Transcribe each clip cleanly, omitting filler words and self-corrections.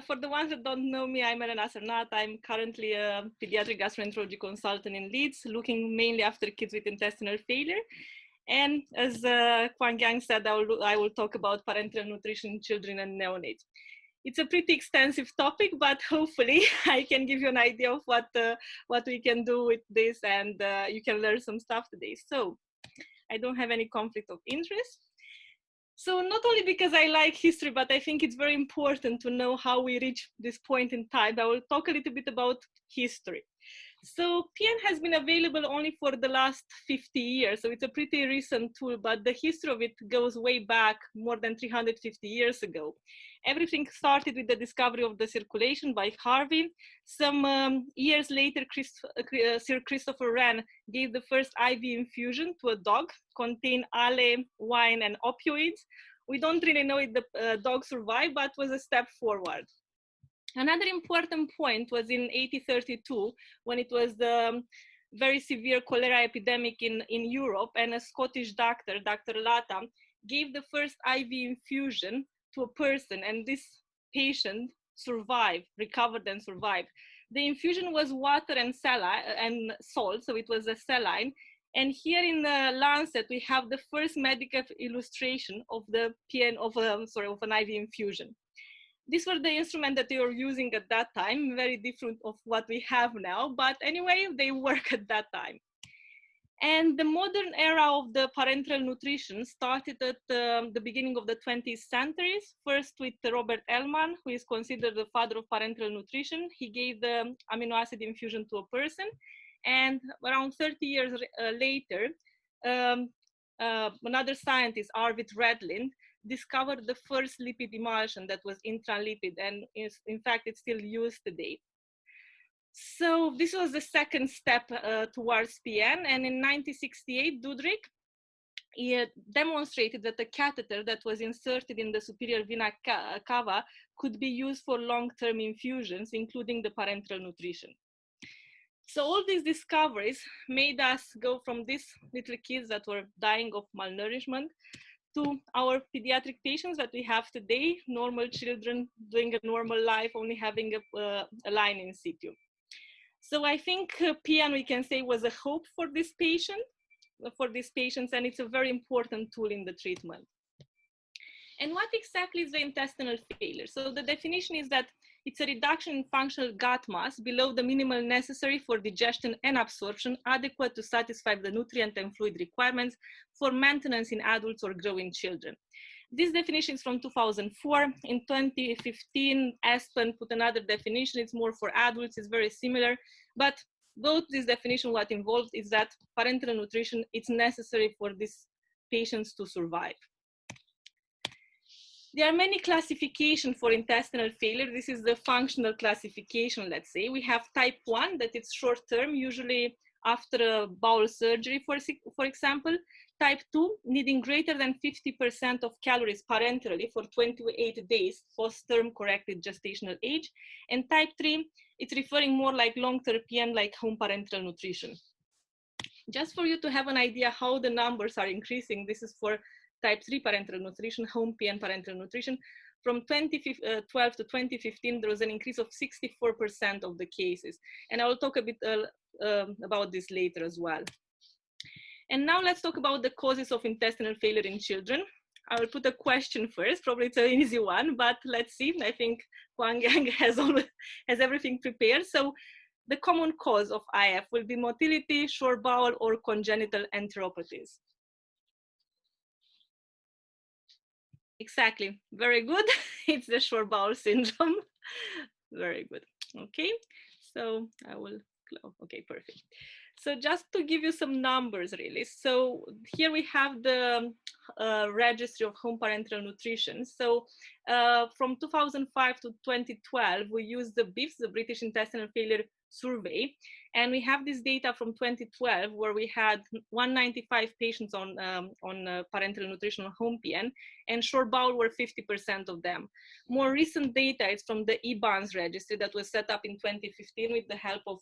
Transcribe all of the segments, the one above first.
For the ones that don't know me, I'm Elena Cernat. I'm currently a pediatric gastroenterology consultant in Leeds, looking mainly after kids with intestinal failure. And as Kwang Yang said, I will talk about parenteral nutrition in children and neonates. It's a pretty extensive topic, but hopefully I can give you an idea of what we can do with this, and you can learn some stuff today. So I don't have any conflict of interest. So not only because I like history, but I think it's very important to know how we reach this point in time. I will talk a little bit about history. So PN has been available only for the last 50 years. So it's a pretty recent tool, but the history of it goes way back more than 350 years ago. Everything started with the discovery of the circulation by Harvey. Some years later, Sir Christopher Wren gave the first IV infusion to a dog, contained ale, wine, and opioids. We don't really know if the dog survived, but was a step forward. Another important point was in 1832, when it was the very severe cholera epidemic in Europe, and a Scottish doctor, Dr. Latta, gave the first IV infusion to a person, and this patient survived, recovered and survived. The infusion was water and salt, so it was a saline. And here in the Lancet, we have the first medical illustration of the PN of an IV infusion. These were the instruments that they were using at that time, very different of what we have now, but anyway, they work at that time. And the modern era of the parenteral nutrition started at the beginning of the 20th century, first with Robert Ellman, who is considered the father of parenteral nutrition. He gave the amino acid infusion to a person, and around 30 years later, another scientist, Arvid Redlind, discovered the first lipid emulsion that was intranlipid, and in fact it's still used today. So this was the second step towards PN, and in 1968 Dudrik demonstrated that a catheter that was inserted in the superior vena cava could be used for long-term infusions, including the parenteral nutrition. So all these discoveries made us go from these little kids that were dying of malnourishment to our pediatric patients that we have today, normal children doing a normal life, only having a line in situ. So I think PN, we can say, was a hope for this patient, for these patients, and it's a very important tool in the treatment. And what exactly is the intestinal failure? So the definition is that it's a reduction in functional gut mass below the minimal necessary for digestion and absorption, adequate to satisfy the nutrient and fluid requirements for maintenance in adults or growing children. This definition is from 2004. In 2015, Aspen put another definition. It's more for adults, it's very similar. But both this definition, what involved is that parenteral nutrition is necessary for these patients to survive. There are many classifications for intestinal failure. This is the functional classification, let's say. We have type 1, that it's short term, usually after a bowel surgery, for example. Type 2, needing greater than 50% of calories parenterally for 28 days post-term corrected gestational age. And type 3, it's referring more like long-term PN, like home parenteral nutrition. Just for you to have an idea how the numbers are increasing, this is for type 3 parenteral nutrition, home PN parenteral nutrition. From 2012 to 2015, there was an increase of 64% of the cases. And I will talk a bit about this later as well. And now let's talk about the causes of intestinal failure in children. I will put a question first, probably it's an easy one, but let's see. I think Kwang Yang has everything prepared. So the common cause of IF will be motility, short bowel, or congenital enteropathies. Exactly, very good. It's the short bowel syndrome. Very good. Okay, so I will, okay, perfect. So just to give you some numbers really. So here we have the registry of home parenteral nutrition. So from 2005 to 2012, we used the BIFS, the British Intestinal Failure Survey. And we have this data from 2012 where we had 195 patients on parenteral nutrition on home PN, and short bowel were 50% of them. More recent data is from the EBANS registry that was set up in 2015 with the help of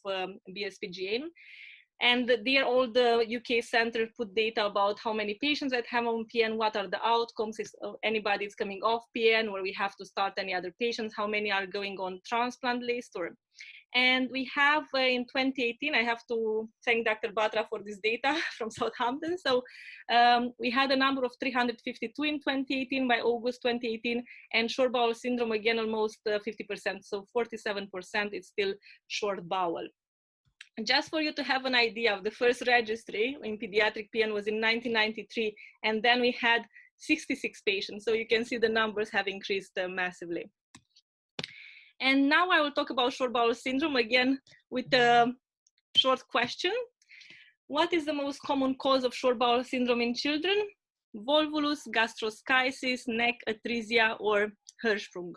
BSPGA. And there all the UK center put data about how many patients that have on PN, what are the outcomes, if anybody is coming off PN, or we have to start any other patients, how many are going on transplant list. And we have in 2018, I have to thank Dr. Batra for this data from Southampton. So we had a number of 352 in 2018 by August 2018, and short bowel syndrome, again, almost 50%. So 47% is still short bowel. Just for you to have an idea of the first registry in pediatric PN was in 1993, and then we had 66 patients. So you can see the numbers have increased massively. And now I will talk about short bowel syndrome again with a short question. What is the most common cause of short bowel syndrome in children? Volvulus, gastroschisis, neck atresia, or Hirschsprung,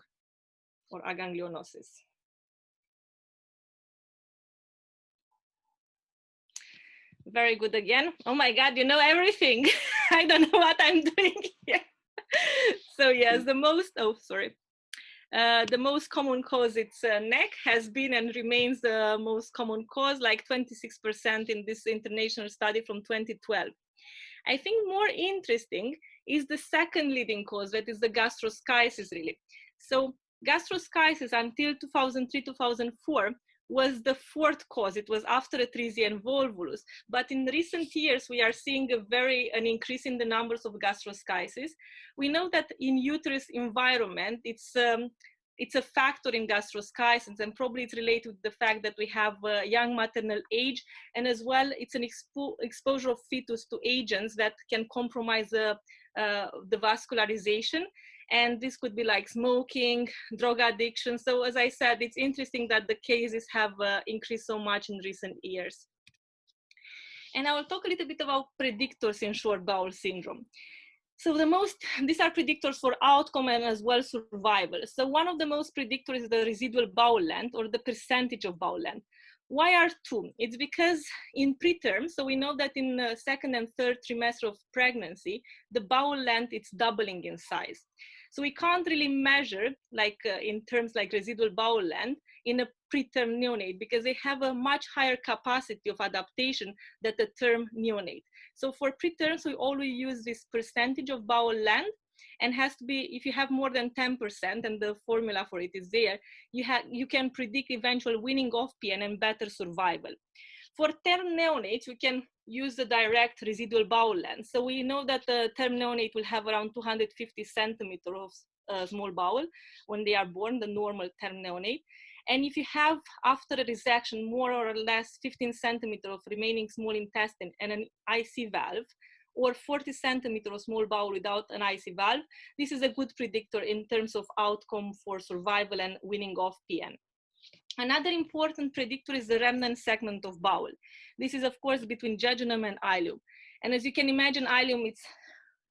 or aganglionosis? Very good again. Oh my God, you know everything. I don't know what I'm doing here. So yes, the most common cause, it's neck, has been and remains the most common cause, like 26% in this international study from 2012. I think more interesting is the second leading cause, that is the gastroschisis, really. So gastroschisis until 2003, 2004 was the fourth cause. It was after atresia and volvulus. But in recent years, we are seeing an increase in the numbers of gastroschisis. We know that in uterus environment, it's a factor in gastroschisis, and probably it's related to the fact that we have young maternal age, and as well it's an exposure of fetus to agents that can compromise the vascularization, and this could be like smoking, drug addiction. So as I said, it's interesting that the cases have increased so much in recent years. And I will talk a little bit about predictors in short bowel syndrome. So these are predictors for outcome and as well survival. So one of the most predictors is the residual bowel length, or the percentage of bowel length. Why are two? It's because in preterm, so we know that in the second and third trimester of pregnancy, the bowel length is doubling in size. So we can't really measure in terms like residual bowel length in a preterm neonate, because they have a much higher capacity of adaptation than the term neonate. So for preterms, we always use this percentage of bowel length, and has to be, if you have more than 10%, and the formula for it is there, you can predict eventual weaning off PN and better survival. For term neonates, we can use the direct residual bowel length. So we know that the term neonate will have around 250 centimeters of small bowel when they are born, the normal term neonate. And if you have, after a resection, more or less 15 centimeters of remaining small intestine and an IC valve, or 40 centimeters of small bowel without an IC valve, this is a good predictor in terms of outcome for survival and weaning off PN. Another important predictor is the remnant segment of bowel. This is, of course, between jejunum and ileum. And as you can imagine, ileum is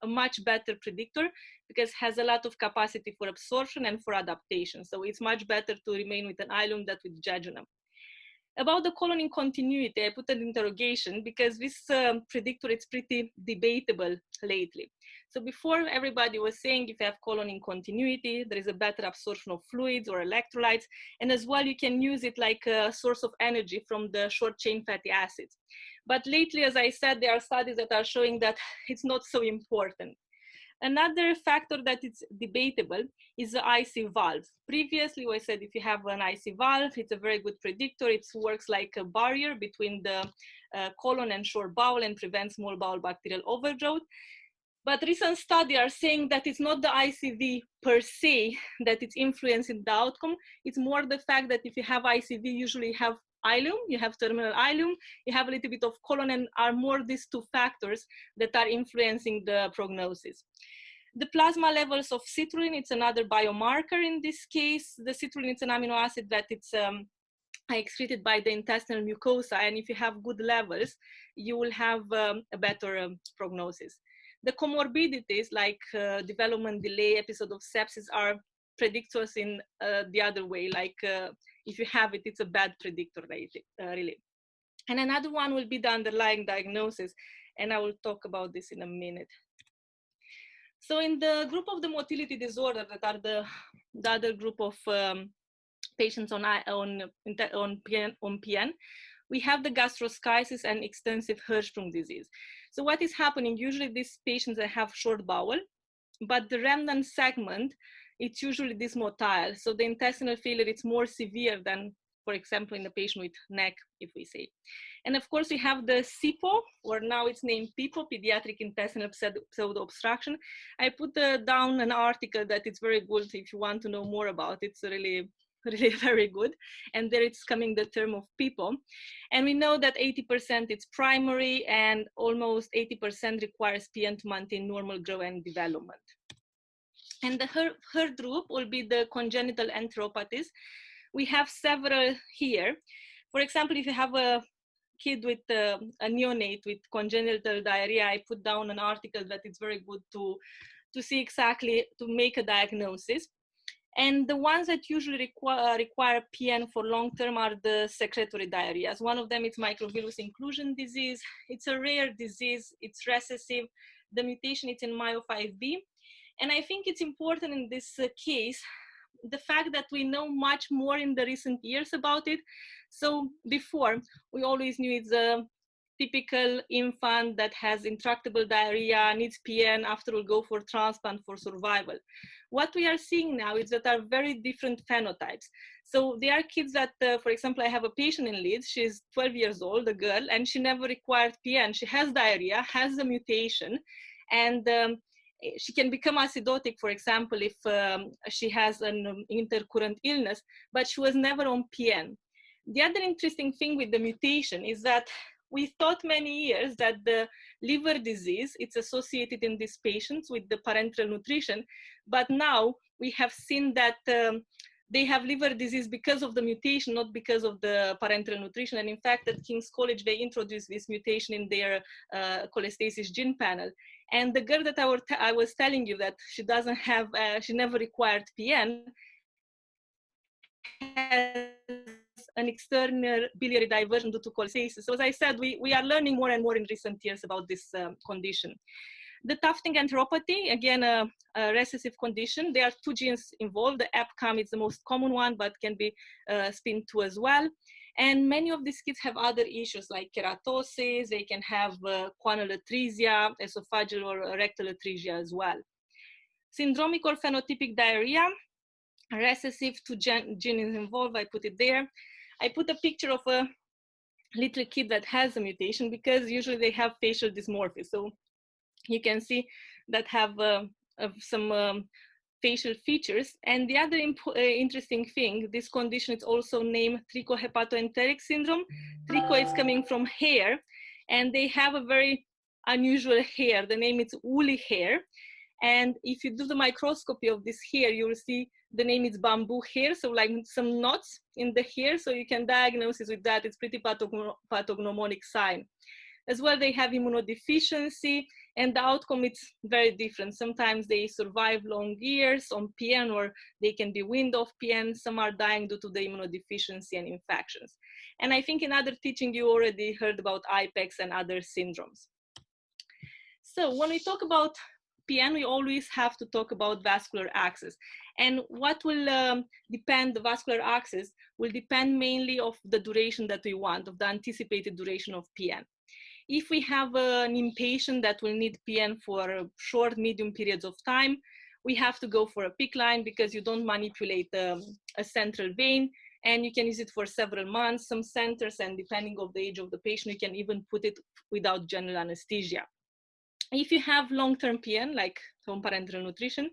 a much better predictor because it has a lot of capacity for absorption and for adaptation. So it's much better to remain with an ileum than with jejunum. About the colon in continuity, I put an interrogation because this predictor is pretty debatable lately. So before, everybody was saying if you have colon in continuity, there is a better absorption of fluids or electrolytes, and as well you can use it like a source of energy from the short chain fatty acids. But lately, as I said, there are studies that are showing that it's not so important. Another factor that is debatable is the IC valve. Previously, I said if you have an IC valve, it's a very good predictor. It works like a barrier between the colon and short bowel and prevents small bowel bacterial overgrowth. But recent studies are saying that it's not the ICV per se that it's influencing the outcome. It's more the fact that if you have ICV, usually you have ileum, you have terminal ileum, you have a little bit of colon, and are more these two factors that are influencing the prognosis. The plasma levels of citrulline, it's another biomarker in this case. The citrulline is an amino acid that it's excreted by the intestinal mucosa, and if you have good levels, you will have a better prognosis. The comorbidities like development delay, episode of sepsis are predictors in the other way, like if you have it, it's a bad predictor really. And another one will be the underlying diagnosis, and I will talk about this in a minute. So in the group of the motility disorder, that are the other group of patients on PN, we have the gastroschisis and extensive Hirschsprung disease. So what is happening? Usually these patients that have short bowel, but the remnant segment, it's usually dysmotile. So the intestinal failure, it's more severe than, for example, in the patient with NEC, if we say. And of course, we have the SIPO, or now it's named PIPO, pediatric intestinal pseudo-obstruction. I put down an article that it's very good if you want to know more about it. It's really very good. And there it's coming the term of PIPO. And we know that 80% it's primary and almost 80% requires PN to maintain normal growth and development. And the third group will be the congenital enteropathies. We have several here. For example, if you have a kid with a neonate with congenital diarrhea, I put down an article that it's very good to see exactly, to make a diagnosis. And the ones that usually require PN for long term are the secretory diarrheas. One of them is microvillus inclusion disease. It's a rare disease, it's recessive. The mutation is in MYO5B. And I think it's important in this case, the fact that we know much more in the recent years about it. So before, we always knew it's a typical infant that has intractable diarrhea, needs PN, after will go for transplant for survival. What we are seeing now is that are very different phenotypes. So there are kids that, for example, I have a patient in Leeds, she's 12 years old, a girl, and she never required PN. She has diarrhea, has a mutation, and she can become acidotic, for example, if she has an intercurrent illness, but she was never on PN. The other interesting thing with the mutation is that we thought many years that the liver disease, it's associated in these patients with the parenteral nutrition, but now we have seen that they have liver disease because of the mutation, not because of the parenteral nutrition. And in fact, at King's College, they introduced this mutation in their cholestasis gene panel. And the girl that I was telling you that she doesn't have, she never required PN, has an external biliary diversion due to cholestasis. So as I said, we are learning more and more in recent years about this condition. The tufting enteropathy, again, a recessive condition. There are two genes involved. The APCAM is the most common one, but can be SPIN2 as well. And many of these kids have other issues like keratosis. They can have guanal atresia, esophageal or rectal atresia as well. Syndromic or phenotypic diarrhea, recessive, two genes involved. I put it there. I put a picture of a little kid that has a mutation because usually they have facial dysmorphia. So you can see that have some facial features. And the other interesting thing, this condition is also named trichohepatoenteric syndrome. Tricho is coming from hair, and they have a very unusual hair. The name is woolly hair. And if you do the microscopy of this hair, you will see the name is bamboo hair, so like some knots in the hair, so you can diagnose it with that. It's pretty pathognomonic sign. As well, they have immunodeficiency, and the outcome is very different. Sometimes they survive long years on PN, or they can be weaned off PN. Some are dying due to the immunodeficiency and infections. And I think in other teaching, you already heard about IPEX and other syndromes. So when we talk about PN, we always have to talk about vascular access. And what will depend, the vascular access will depend mainly of the duration that we want, of the anticipated duration of PN. If we have an inpatient that will need PN for short, medium periods of time, we have to go for a PICC line because you don't manipulate a central vein, and you can use it for several months. Some centers, and depending on the age of the patient, you can even put it without general anesthesia. If you have long-term PN, like home parenteral nutrition,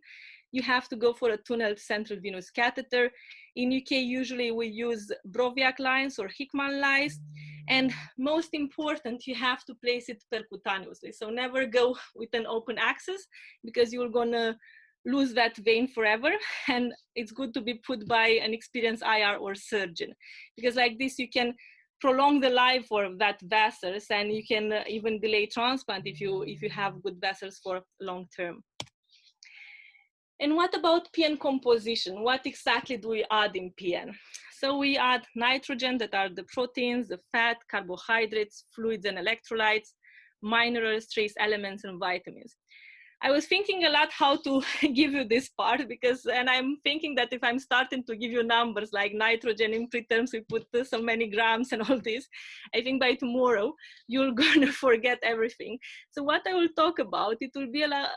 you have to go for a tunneled central venous catheter. In UK, usually we use Broviac lines or Hickman lines. And most important, you have to place it percutaneously. So never go with an open access because you're gonna lose that vein forever. And it's good to be put by an experienced IR or surgeon, because like this, you can prolong the life of that vessels, and you can even delay transplant if you have good vessels for long term. And what about PN composition? What exactly do we add in PN? So we add nitrogen, that are the proteins, the fat, carbohydrates, fluids and electrolytes, minerals, trace elements, and vitamins. I was thinking a lot how to give you this part because, and I'm thinking that if I'm starting to give you numbers like nitrogen in preterms, we put so many grams and all this, I think by tomorrow you're gonna forget everything. So what I will talk about, it will be a lot,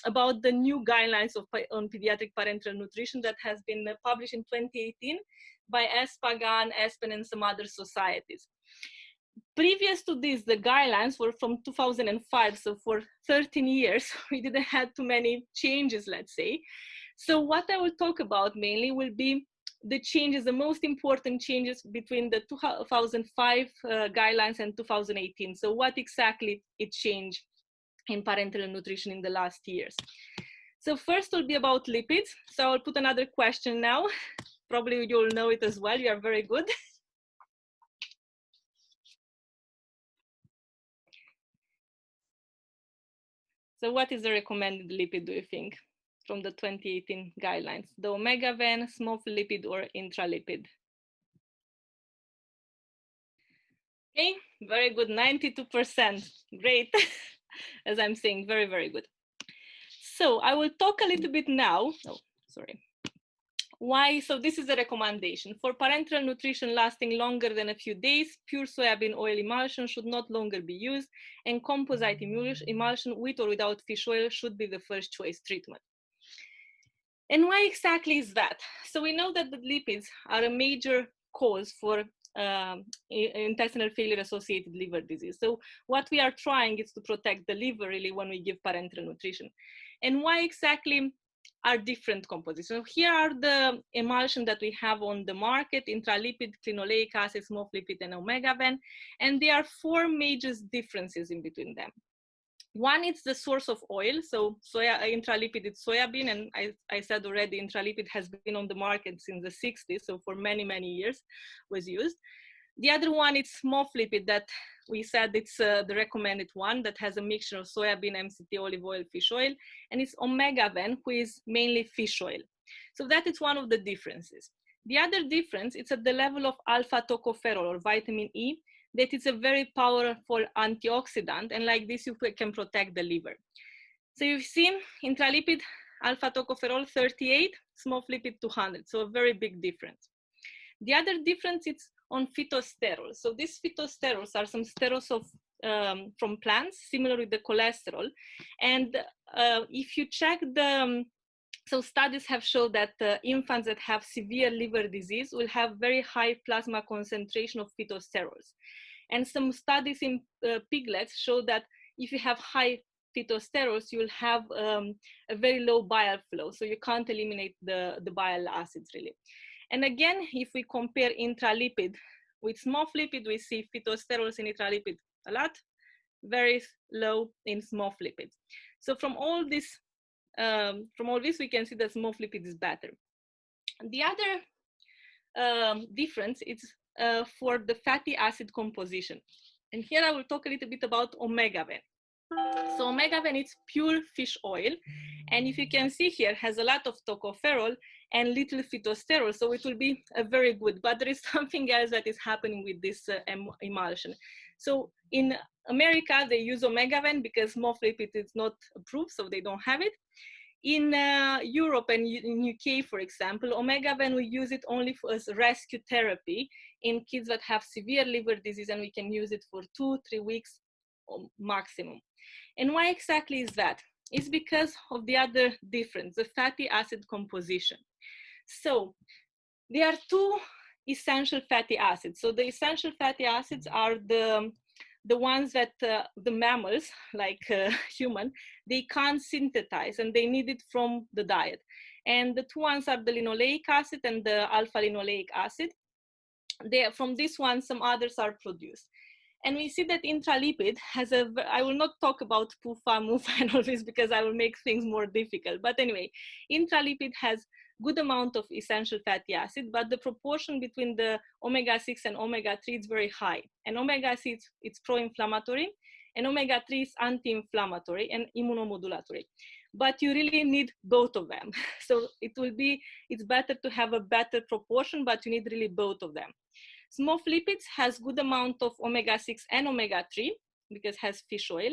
about the new guidelines on pediatric parenteral nutrition that has been published in 2018 by Pagan, Espen, and some other societies. Previous to this, the guidelines were from 2005, so for 13 years, we didn't have too many changes, let's say. So what I will talk about mainly will be the changes, the most important changes between the 2005 guidelines and 2018. So what exactly it changed in parenteral nutrition in the last years. So first will be about lipids. So I'll put another question now. Probably you'll know it as well, you are very good. So what is the recommended lipid, do you think, from the 2018 guidelines? The omega-van, small lipid, or intralipid? Okay, very good, 92%. Great, as I'm saying, very, very good. So I will talk a little bit now. Oh, sorry. Why? So this is a recommendation. For parenteral nutrition lasting longer than a few days, pure soybean oil emulsion should not longer be used, and composite emulsion with or without fish oil should be the first choice treatment. And why exactly is that? So we know that the lipids are a major cause for intestinal failure associated liver disease. So what we are trying is to protect the liver really when we give parenteral nutrition. And why exactly are different compositions? So here are the emulsion that we have on the market: intralipid, linoleic acid, small lipid, and omega-van. And there are four major differences in between them. One is the source of oil. So intralipid is soybean, and I said already intralipid has been on the market since the 60s, so for many, many years was used. The other one is small lipid that we said it's the recommended one that has a mixture of soybean, MCT, olive oil, fish oil, and it's omega-van, who is mainly fish oil. So that is one of the differences. The other difference, it's at the level of alpha tocopherol or vitamin E, that it's a very powerful antioxidant, and like this you can protect the liver. So you've seen intralipid alpha tocopherol 38, small lipid 200, so a very big difference. The other difference is on phytosterols. So these phytosterols are some sterols from plants, similar with the cholesterol. And if you check the, so studies have shown that infants that have severe liver disease will have very high plasma concentration of phytosterols. And some studies in piglets show that if you have high phytosterols, you will have a very low bile flow. So you can't eliminate the bile acids really. And again, if we compare intralipid with small lipid, we see phytosterols in intralipid a lot, very low in small lipids. So from all this, we can see that small lipid is better. The other difference is for the fatty acid composition. And here I will talk a little bit about omega-van. So omega-van is pure fish oil. And if you can see here, has a lot of tocopherol and little phytosterol, so it will be very good. But there is something else that is happening with this emulsion. So in America, they use omega-van because small lipid is not approved, so they don't have it. In Europe and in UK, for example, omega-van, we use it only as rescue therapy in kids that have severe liver disease, and we can use it for 2-3 weeks maximum. And why exactly is that? It's because of the other difference, the fatty acid composition. So there are two essential fatty acids. So the essential fatty acids are the ones that the mammals, like human, they can't synthesize, and they need it from the diet. And the two ones are the linoleic acid and the alpha linoleic acid. From this one, some others are produced. And we see that intralipid has I will not talk about PUFA, MUFA and all this because I will make things more difficult. But anyway, intralipid has good amount of essential fatty acid, but the proportion between the omega-6 and omega-3 is very high. And omega-6, it's pro-inflammatory, and omega-3 is anti-inflammatory and immunomodulatory. But you really need both of them. So it's better to have a better proportion, but you need really both of them. Small lipids has good amount of omega-6 and omega-3 because it has fish oil.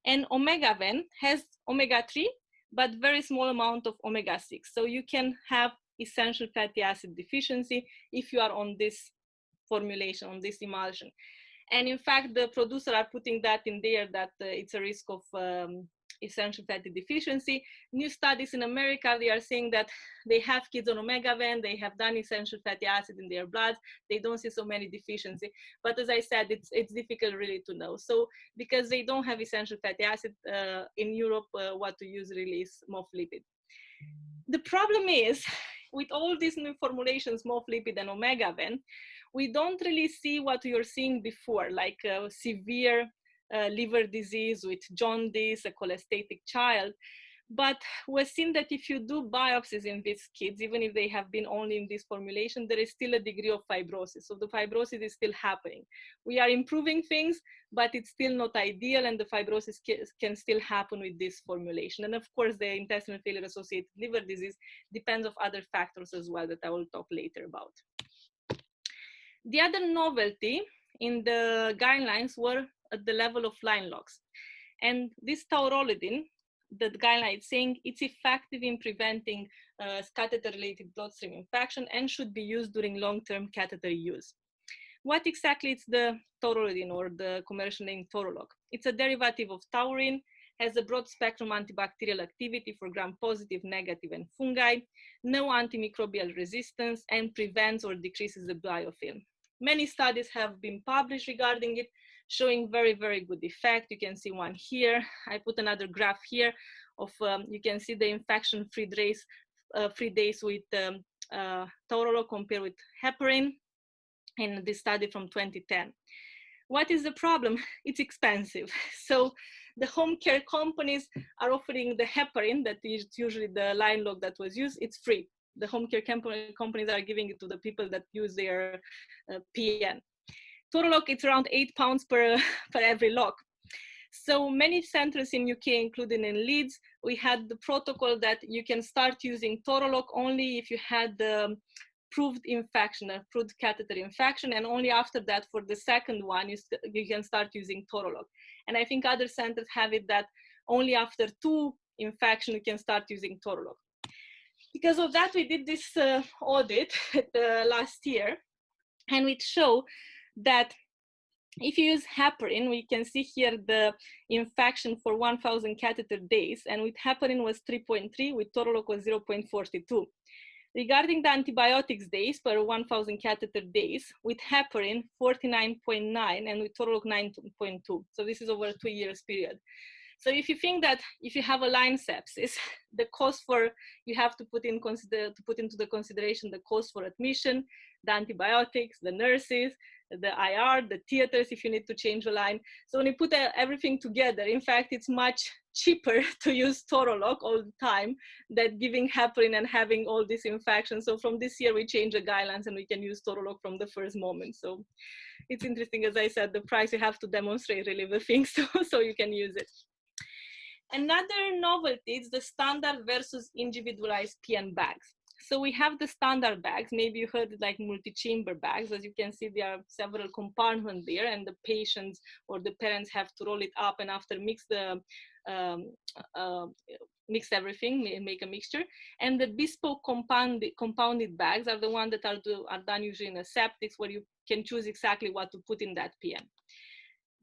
And Omegaven has omega-3, but very small amount of omega-6. So you can have essential fatty acid deficiency if you are on this formulation, on this emulsion. And in fact, the producer are putting that in there, that it's a risk of essential fatty deficiency. New studies in America, they are saying that they have kids on Omegaven, they have done essential fatty acid in their blood, they don't see so many deficiency. But as I said, it's difficult really to know. So because they don't have essential fatty acid in Europe, what to use really is MOF lipid. The problem is, with all these new formulations, MOF lipid and Omegaven, we don't really see what you're seeing before, like severe liver disease with jaundice, a cholestatic child. But we've seen that if you do biopsies in these kids, even if they have been only in this formulation, there is still a degree of fibrosis. So the fibrosis is still happening. We are improving things, but it's still not ideal, and the fibrosis can still happen with this formulation. And of course, the intestinal failure associated liver disease depends on other factors as well that I will talk later about. The other novelty in the guidelines were at the level of line logs. And this taurolidine, the guideline is saying it's effective in preventing catheter-related bloodstream infection and should be used during long-term catheter use. What exactly is the taurolidine, or the commercial name Taurolog? It's a derivative of taurine, has a broad spectrum antibacterial activity for gram-positive, negative, and fungi, no antimicrobial resistance, and prevents or decreases the biofilm. Many studies have been published regarding it, showing very, very good effect. You can see one here. I put another graph here of, you can see the infection-free days, with Taurolog compared with heparin in this study from 2010. What is the problem? It's expensive. So the home care companies are offering the heparin, that is usually the line log that was used, it's free. The home care companies are giving it to the people that use their PN. Taurolog, it's around £8 per every log. So many centers in UK, including in Leeds, we had the protocol that you can start using Taurolog only if you had the proved infection, a proved catheter infection, and only after that, for the second one, you can start using Taurolog. And I think other centers have it that only after 2 infections you can start using Taurolog. Because of that, we did this audit last year, and we show that if you use heparin, we can see here the infection for 1,000 catheter days, and with heparin was 3.3, with Taurolog was 0.42. Regarding the antibiotics days per 1,000 catheter days, with heparin 49.9 and with Taurolog 9.2. So this is over a 2 years period. So if you think that if you have a line sepsis, the cost for, you have to put into the consideration the cost for admission, the antibiotics, the nurses, the IR, the theaters if you need to change a line. So when you put everything together, in fact, it's much cheaper to use Taurolog all the time than giving heparin and having all these infections. So from this year, we change the guidelines and we can use Taurolog from the first moment. So it's interesting, as I said, the price, you have to demonstrate really the thing so you can use it. Another novelty is the standard versus individualized PN bags. So we have the standard bags, maybe you heard it like multi-chamber bags. As you can see, there are several compartments there, and the patients or the parents have to roll it up and after mix everything, make a mixture. And the bespoke compounded bags are the ones that are done usually in aseptics, where you can choose exactly what to put in that PN.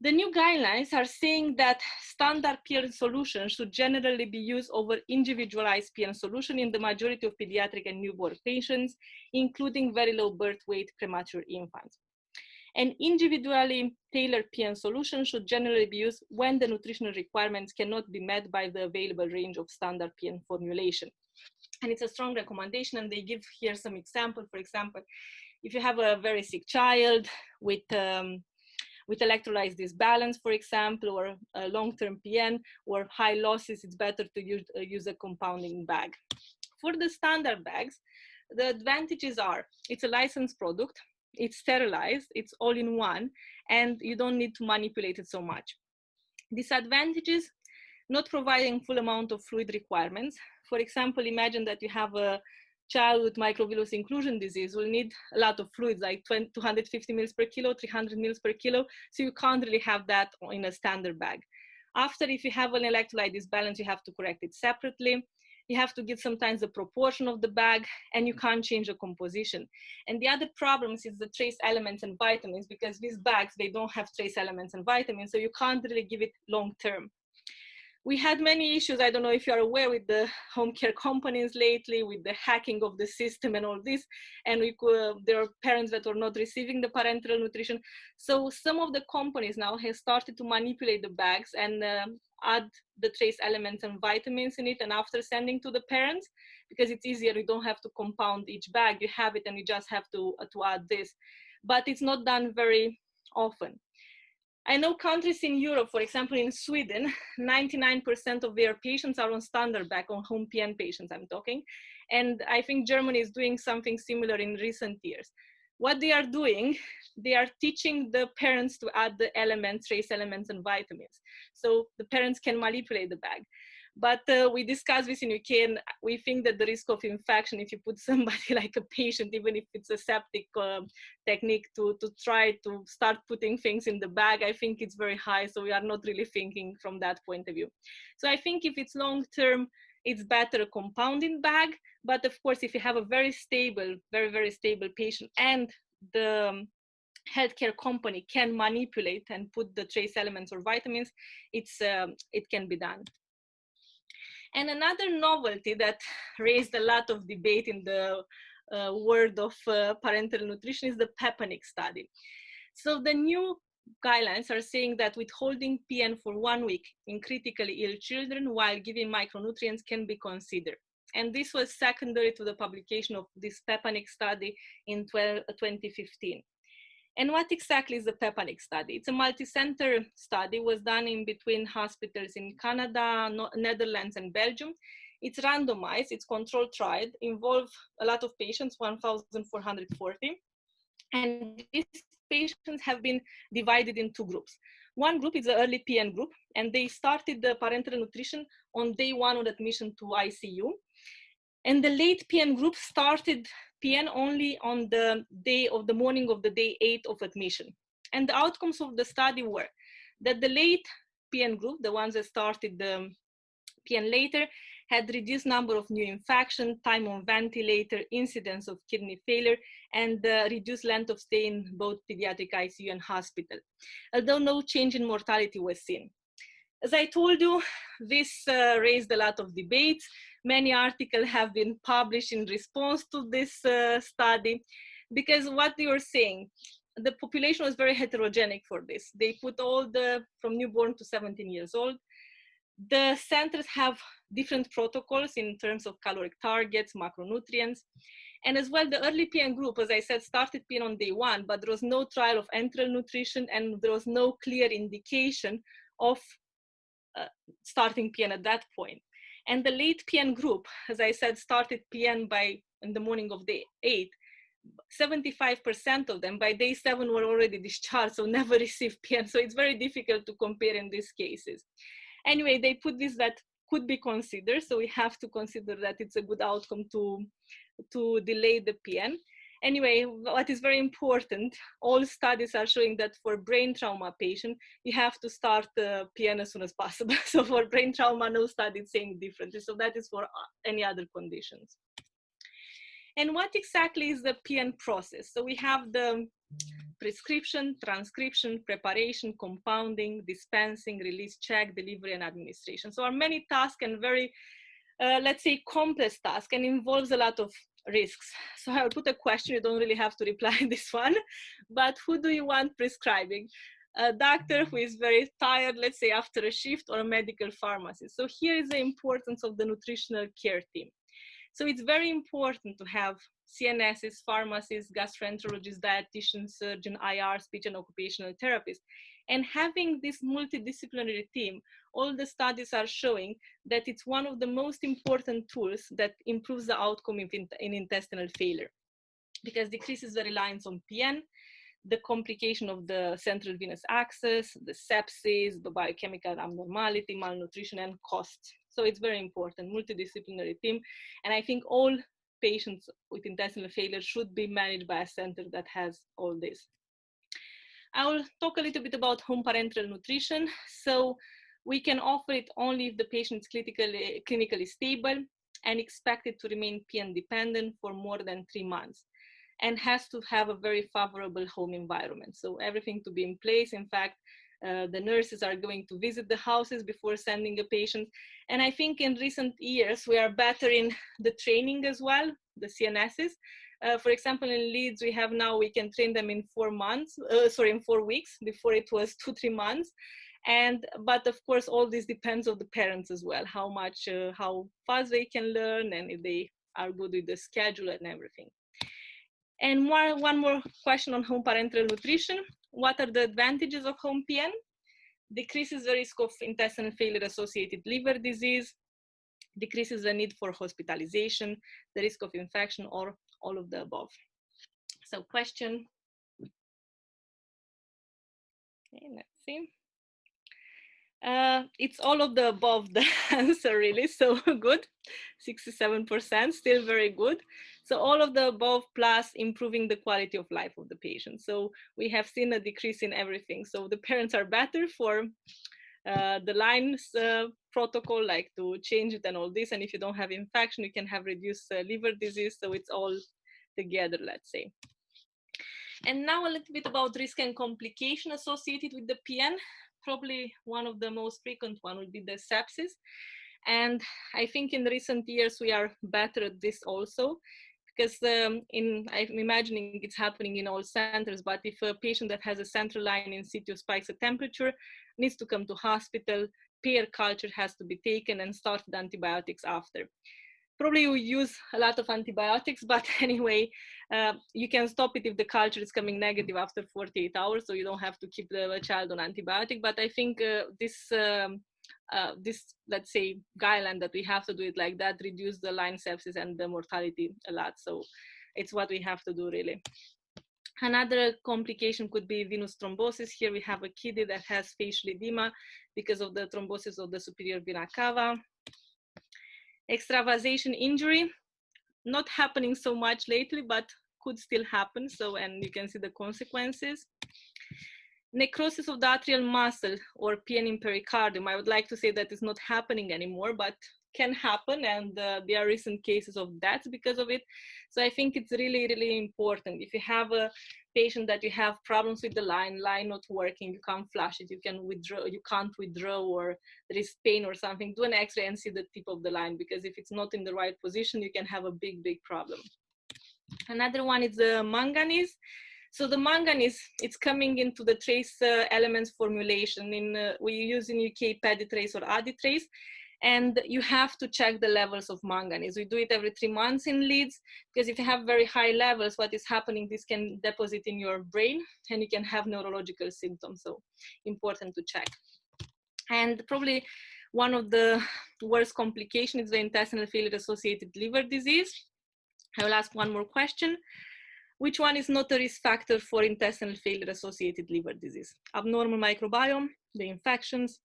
The new guidelines are saying that standard PN solution should generally be used over individualized PN solution in the majority of pediatric and newborn patients, including very low birth weight premature infants. An individually tailored PN solution should generally be used when the nutritional requirements cannot be met by the available range of standard PN formulation. And it's a strong recommendation, and they give here some examples. For example, if you have a very sick child with electrolyte disbalance, for example, or a long-term PN or high losses, it's better to use a compounding bag. For the standard bags, the advantages are it's a licensed product, it's sterilized, it's all in one, and you don't need to manipulate it so much. Disadvantages, not providing full amount of fluid requirements. For example, imagine that you have a child with microvillus inclusion disease will need a lot of fluids, like 250 mils per kilo, 300 mils per kilo. So you can't really have that in a standard bag. After, if you have an electrolyte disbalance, you have to correct it separately. You have to give sometimes the proportion of the bag, and you can't change the composition. And the other problems is the trace elements and vitamins, because these bags, they don't have trace elements and vitamins, so you can't really give it long term. We had many issues, I don't know if you're aware, with the home care companies lately, with the hacking of the system and all this, and there are parents that are not receiving the parenteral nutrition. So some of the companies now have started to manipulate the bags and add the trace elements and vitamins in it, and after sending to the parents, because it's easier, you don't have to compound each bag, you have it and you just have to add this. But it's not done very often. I know countries in Europe, for example, in Sweden, 99% of their patients are on standard bag, on home PN patients I'm talking. And I think Germany is doing something similar in recent years. What they are doing, they are teaching the parents to add the elements, trace elements and vitamins. So the parents can manipulate the bag. But we discussed this in UK, and we think that the risk of infection, if you put somebody like a patient, even if it's a septic technique, to try to start putting things in the bag, I think it's very high. So we are not really thinking from that point of view. So I think if it's long-term, it's better a compounding bag. But of course, if you have a very stable, very, very stable patient, and the healthcare company can manipulate and put the trace elements or vitamins, it can be done. And another novelty that raised a lot of debate in the world of parenteral nutrition is the PEPANIC study. So the new guidelines are saying that withholding PN for 1 week in critically ill children while giving micronutrients can be considered. And this was secondary to the publication of this PEPANIC study in 2015. And what exactly is the PEPANIC study? It's a multi-center study, was done in between hospitals in Canada, Netherlands, and Belgium. It's randomized, it's controlled trial, involve a lot of patients, 1,440. And these patients have been divided in two groups. One group is the early PN group, and they started the parenteral nutrition on day 1 of admission to ICU. And the late PN group started PN only on the morning of the day 8 of admission. And the outcomes of the study were that the late PN group, the ones that started the PN later, had reduced number of new infections, time on ventilator, incidence of kidney failure, and reduced length of stay in both pediatric ICU and hospital, although no change in mortality was seen. As I told you, this raised a lot of debates. Many articles have been published in response to this study, because what they were saying, the population was very heterogenic for this. They put all from newborn to 17 years old. The centers have different protocols in terms of caloric targets, macronutrients. And as well, the early PN group, as I said, started PN on day 1, but there was no trial of enteral nutrition, and there was no clear indication of starting PN at that point. And the late PN group, as I said, started PN in the morning of day 8. 75% of them by day 7 were already discharged, so never received PN. So it's very difficult to compare in these cases. Anyway, they put this that could be considered. So we have to consider that it's a good outcome to delay the PN. Anyway, what is very important, all studies are showing that for brain trauma patient, you have to start the PN as soon as possible. So for brain trauma, no study is saying differently. So that is for any other conditions. And what exactly is the PN process? So we have the prescription, transcription, preparation, compounding, dispensing, release check, delivery, and administration. So are many tasks and very, let's say, complex tasks, and involves a lot of risks. So I'll put a question, you don't really have to reply this one, but who do you want prescribing? A doctor who is very tired, let's say after a shift, or a medical pharmacist. So here is the importance of the nutritional care team. So it's very important to have CNSs, pharmacists, gastroenterologists, dietitians, surgeon, IR, speech and occupational therapists. And having this multidisciplinary team, all the studies are showing that it's one of the most important tools that improves the outcome in intestinal failure, because decreases the reliance on PN, the complication of the central venous access, the sepsis, the biochemical abnormality, malnutrition, and cost. So it's very important, multidisciplinary team. And I think all patients with intestinal failure should be managed by a center that has all this. I will talk a little bit about home parenteral nutrition. So We can offer it only if the patient is clinically stable and expected to remain PN dependent for more than 3 months, and has to have a very favorable home environment. So everything to be in place. In fact, the nurses are going to visit the houses before sending a patient. And I think in recent years, we are better in the training as well, the CNSs. For example, in Leeds, we can train them in 4 weeks. Before it was 2-3 months. But of course, all this depends on the parents as well, how fast they can learn, and if they are good with the schedule and everything. And one more question on home parenteral nutrition. What are the advantages of home PN? Decreases the risk of intestinal failure associated liver disease, decreases the need for hospitalization, the risk of infection, or all of the above. So question. Okay, let's see. It's all of the above, the answer, really. So good, 67%, still very good. So all of the above plus improving the quality of life of the patient. So we have seen a decrease in everything. So the parents are better for the lines protocol, like to change it and all this. And if you don't have infection, you can have reduced liver disease. So it's all together, let's say. And now a little bit about risk and complication associated with the PN. Probably one of the most frequent one would be the sepsis. And I think in recent years, we are better at this also, because I'm imagining it's happening in all centers, but if a patient that has a central line in situ spikes a temperature, needs to come to hospital, pair culture has to be taken and start with antibiotics after. Probably we use a lot of antibiotics, but anyway, you can stop it if the culture is coming negative after 48 hours, so you don't have to keep the child on antibiotic. But I think this, let's say, guideline that we have to do it like that, reduce the line sepsis and the mortality a lot. So it's what we have to do, really. Another complication could be venous thrombosis. Here we have a kidney that has facial edema because of the thrombosis of the superior vena cava. Extravasation injury, not happening so much lately, but could still happen. So, and you can see the consequences. Necrosis of the atrial muscle or PN in pericardium. I would like to say that it's not happening anymore, but can happen, and there are recent cases of deaths because of it. So I think it's really, really important. If you have a patient that you have problems with the line not working, you can't flush it, you can't withdraw, or there is pain or something, do an X-ray and see the tip of the line, because if it's not in the right position, you can have a big, big problem. Another one is the manganese. So the manganese, it's coming into the trace elements formulation. We use in UK Peditrace or Aditrace, and you have to check the levels of manganese. We do it every 3 months in Leeds, because if you have very high levels, what is happening, this can deposit in your brain and you can have neurological symptoms. So important to check. And probably one of the worst complications is the intestinal failure associated liver disease. I will ask one more question. Which one is not a risk factor for intestinal failure associated liver disease? Abnormal microbiome, the infections,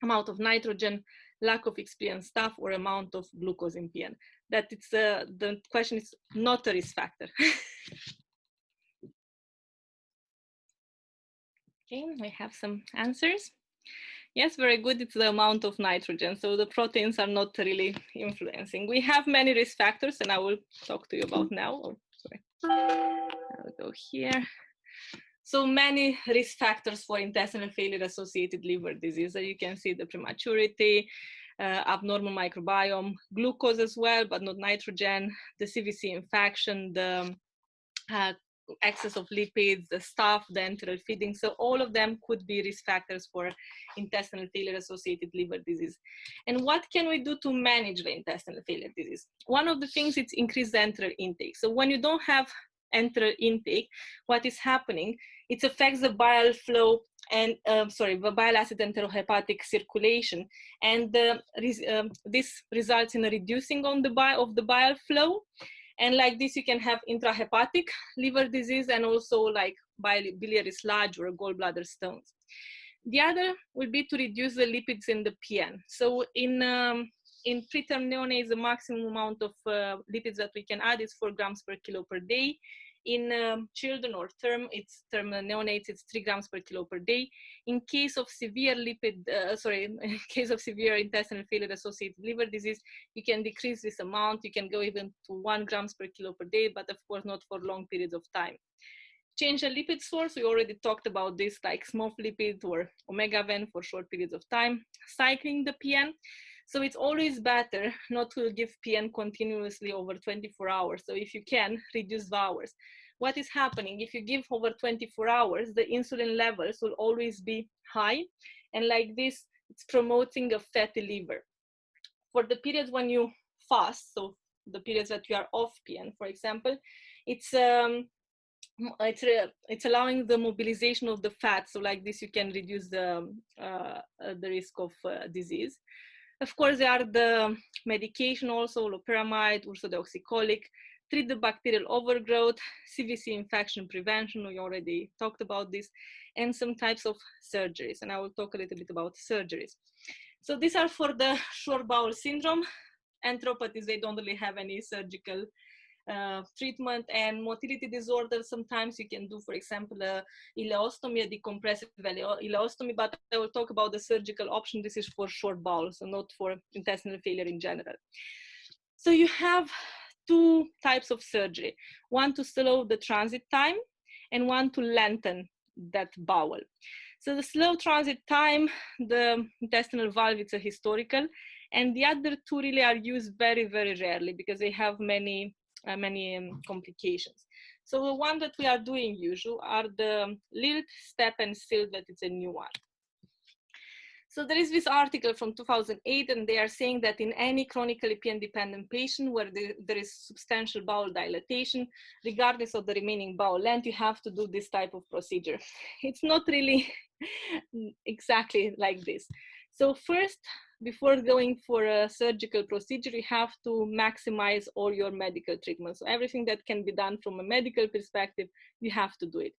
amount of nitrogen, lack of experienced staff, or amount of glucose in PN. That it's the question is not a risk factor. Okay, I have some answers. Yes, very good. It's the amount of nitrogen. So the proteins are not really influencing. We have many risk factors, and I will talk to you about now. Oh, sorry. I'll go here. So many risk factors for intestinal failure associated liver disease. You can see the prematurity, abnormal microbiome, glucose as well, but not nitrogen, the CVC infection, the excess of lipids, the staph, the enteral feeding. So all of them could be risk factors for intestinal failure associated liver disease. And what can we do to manage the intestinal failure disease? One of the things is increase the enteral intake. So when you don't have enteral intake, what is happening, it affects the bile flow and the bile acid enterohepatic circulation, and this results in a reducing on the bile flow. And like this, you can have intrahepatic liver disease and also like biliary sludge or gallbladder stones. The other will be to reduce the lipids in the PN. So in preterm neonates, the maximum amount of lipids that we can add is 4 grams per kilo per day. In children or term neonates, it's 3 grams per kilo per day. In case of severe in case of severe intestinal failure associated liver disease, you can decrease this amount. You can go even to 1 grams per kilo per day, but of course not for long periods of time. Change the lipid source. We already talked about this, like small lipid or omega-ven for short periods of time. Cycling the PN. So it's always better not to give PN continuously over 24 hours. So if you can, reduce the hours. What is happening? If you give over 24 hours, the insulin levels will always be high. And like this, it's promoting a fatty liver. For the periods when you fast, so the periods that you are off PN, for example, it's allowing the mobilization of the fat. So like this, you can reduce the risk of disease. Of course, there are the medication also, loperamide, ursodeoxycholic, treat the bacterial overgrowth, CVC infection prevention, we already talked about this, and some types of surgeries. And I will talk a little bit about surgeries. So these are for the short bowel syndrome. Enteropathies, they don't really have any surgical treatment. And motility disorder, sometimes you can do, for example, a ileostomy, a decompressive ileostomy, but I will talk about the surgical option. This is for short bowel, so not for intestinal failure in general. So you have 2 types of surgery, one to slow the transit time and one to lengthen that bowel. So the slow transit time, the intestinal valve, it's a historical, and the other 2 really are used very, very rarely because they have many complications. So the one that we are doing usually are the lilt, step, and silt, that it's a new one. So there is this article from 2008, and they are saying that in any chronically PN-dependent patient where there is substantial bowel dilatation, regardless of the remaining bowel length, you have to do this type of procedure. It's not really exactly like this. So first, before going for a surgical procedure, you have to maximize all your medical treatment. So everything that can be done from a medical perspective, you have to do it.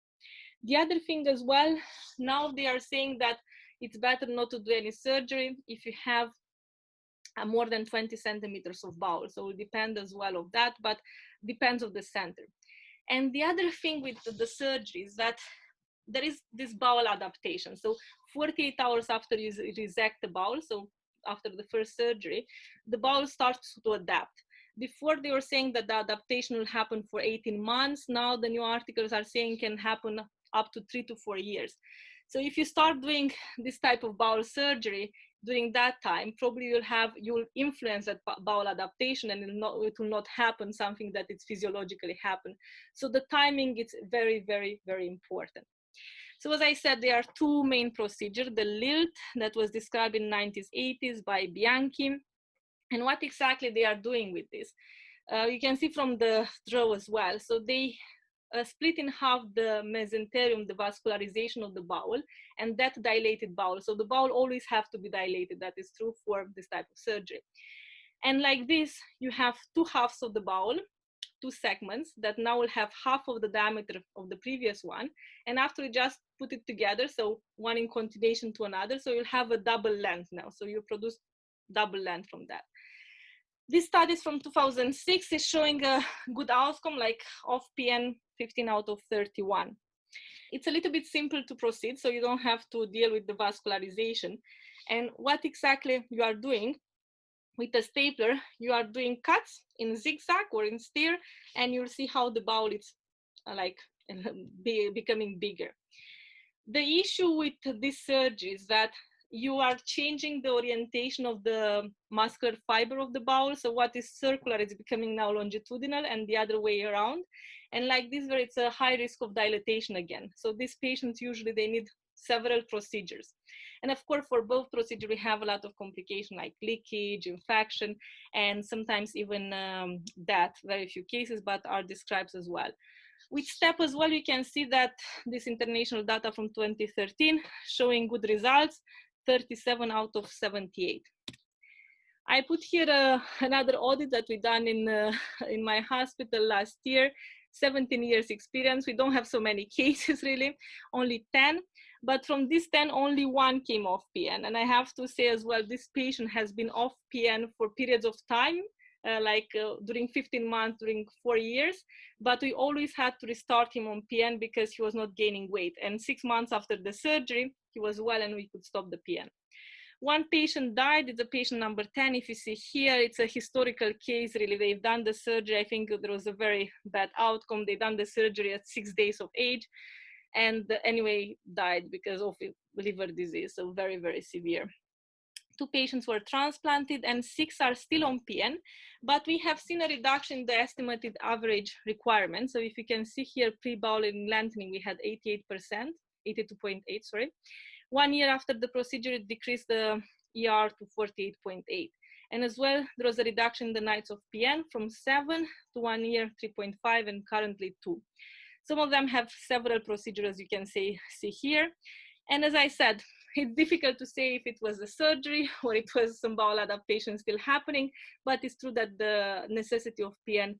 The other thing as well, now they are saying that it's better not to do any surgery if you have more than 20 centimeters of bowel. So it depends as well of that, but depends on the center. And the other thing with the surgery is that there is this bowel adaptation. So 48 hours after you resect the bowel, so after the first surgery, the bowel starts to adapt. Before they were saying that the adaptation will happen for 18 months. Now the new articles are saying can happen up to 3 to 4 years. So if you start doing this type of bowel surgery during that time, probably you'll influence that bowel adaptation, and it will not happen something that it's physiologically happen. So the timing is very, very, very important. So as I said, there are 2 main procedures, the lilt that was described in 1980s by Bianchi, and what exactly they are doing with this. You can see from the draw as well. So they split in half the mesenterium, the vascularization of the bowel, and that dilated bowel. So the bowel always have to be dilated. That is true for this type of surgery. And like this, you have 2 halves of the bowel, 2 segments that now will have half of the diameter of the previous one. And after you just put it together, so one in continuation to another, so you'll have a double length now. So you produce double length from that. This study is from 2006 is showing a good outcome, like off PN 15 out of 31. It's a little bit simple to proceed, so you don't have to deal with the vascularization. And what exactly you are doing with a stapler, you are doing cuts in zigzag or in stair, and you'll see how the bowel is becoming bigger. The issue with this surgery is that you are changing the orientation of the muscular fiber of the bowel. So what is circular is becoming now longitudinal, and the other way around. And like this, where it's a high risk of dilatation again. So these patients, usually they need several procedures. And of course, for both procedures, we have a lot of complications like leakage, infection, and sometimes even death, very few cases, but are described as well. With STEP as well, you can see that this international data from 2013 showing good results, 37 out of 78. I put here another audit that we done in my hospital last year, 17 years experience. We don't have so many cases really, only 10. But from this 10, only 1 came off PN. And I have to say as well, this patient has been off PN for periods of time, during 15 months, during 4 years, but we always had to restart him on PN because he was not gaining weight. And 6 months after the surgery, he was well and we could stop the PN. One patient died. It's a patient number 10. If you see here, it's a historical case, really. They've done the surgery. I think there was a very bad outcome. They've done the surgery at 6 days of age and anyway died because of liver disease, so very, very severe. 2 patients were transplanted and 6 are still on PN, but we have seen a reduction in the estimated average requirement. So if you can see here, pre-bowel lengthening, we had 88%, 82.8, sorry. 1 year after the procedure, it decreased the ER to 48.8. And as well, there was a reduction in the nights of PN from 7 to 1 year, 3.5, and currently 2. Some of them have several procedures, as you can see here. And as I said, it's difficult to say if it was a surgery or it was some bowel adaptation still happening, but it's true that the necessity of PN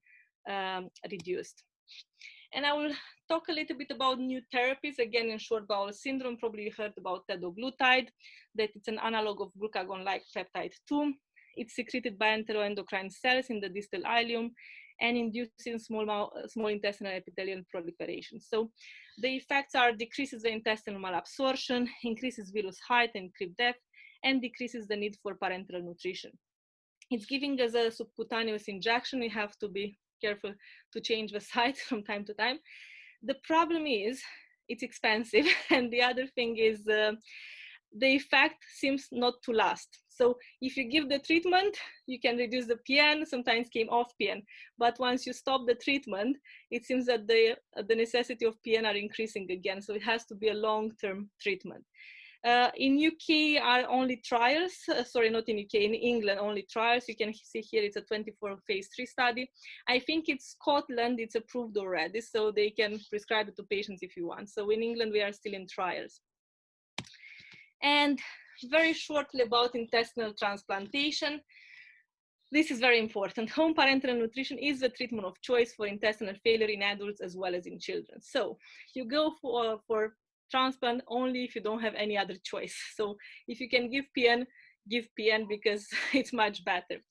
reduced. And I will talk a little bit about new therapies. Again, in short bowel syndrome, probably you heard about teduglutide, that it's an analog of glucagon-like peptide 2. It's secreted by enteroendocrine cells in the distal ileum and inducing small intestinal epithelial proliferation. So the effects are decreases the intestinal malabsorption, increases villus height and crypt depth, and decreases the need for parenteral nutrition. It's giving us a subcutaneous injection. We have to be careful to change the site from time to time. The problem is it's expensive. And the other thing is the effect seems not to last. So if you give the treatment, you can reduce the PN, sometimes came off PN. But once you stop the treatment, it seems that the necessity of PN are increasing again. So it has to be a long-term treatment. In UK are only trials, sorry, not in UK, in England only trials. You can see here it's a 24 phase 3 study. I think in Scotland it's approved already, so they can prescribe it to patients if you want. So in England we are still in trials. And very shortly about intestinal transplantation. This is very important. Home parenteral nutrition is the treatment of choice for intestinal failure in adults as well as in children. So you go for transplant only if you don't have any other choice. So if you can give PN because it's much better.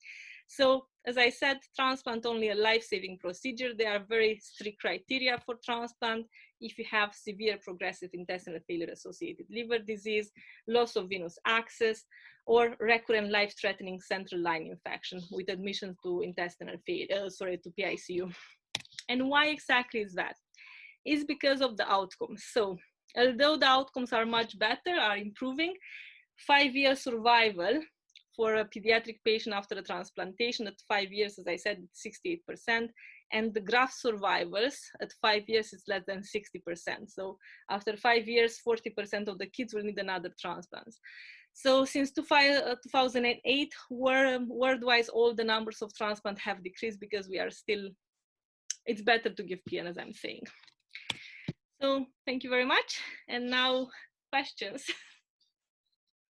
So as I said, transplant only a life-saving procedure. There are very strict criteria for transplant. If you have severe progressive intestinal failure associated liver disease, loss of venous access, or recurrent life-threatening central line infection with admission to intestinal failure, to PICU. And why exactly is that? It's because of the outcomes. So although the outcomes are much better, are improving, 5-year survival for a pediatric patient after a transplantation at 5 years, as I said, it's 68%, and the graft survivals at 5 years is less than 60%. So after 5 years, 40% of the kids will need another transplant. So since 2008, worldwide, all the numbers of transplant have decreased because we are still, it's better to give PN, as I'm saying. So thank you very much. And now questions.